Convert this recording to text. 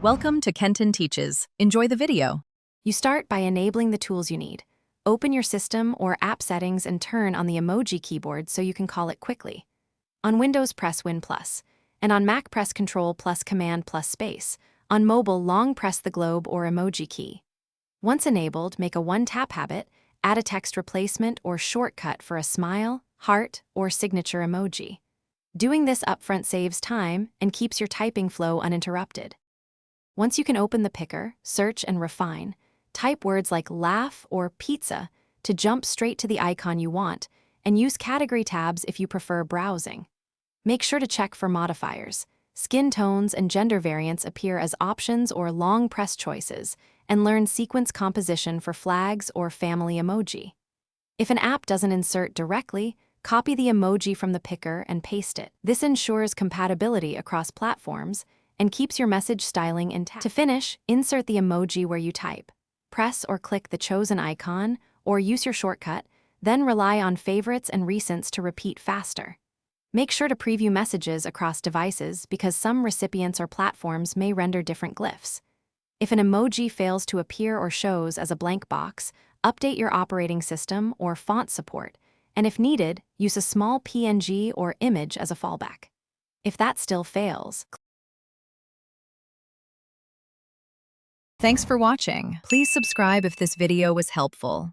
Welcome to Kenton Teaches. Enjoy the video. You start by enabling the tools you need. Open your system or app settings and turn on the emoji keyboard so you can call it quickly. On Windows, press Win+, and on Mac, press Control plus Command plus Space. On mobile, long press the globe or emoji key. Once enabled, make a one-tap habit, add a text replacement or shortcut for a smile, heart, or signature emoji. Doing this upfront saves time and keeps your typing flow uninterrupted. Once you can open the picker, search and refine, type words like laugh or pizza to jump straight to the icon you want, and use category tabs if you prefer browsing. Make sure to check for modifiers. Skin tones and gender variants appear as options or long press choices, and learn sequence composition for flags or family emoji. If an app doesn't insert directly, copy the emoji from the picker and paste it. This ensures compatibility across platforms and keeps your message styling intact. To finish, insert the emoji where you type. Press or click the chosen icon, or use your shortcut, then rely on favorites and recents to repeat faster. Make sure to preview messages across devices because some recipients or platforms may render different glyphs. If an emoji fails to appear or shows as a blank box, update your operating system or font support, and if needed, use a small PNG or image as a fallback. If that still fails, Thanks for watching. Please subscribe if this video was helpful.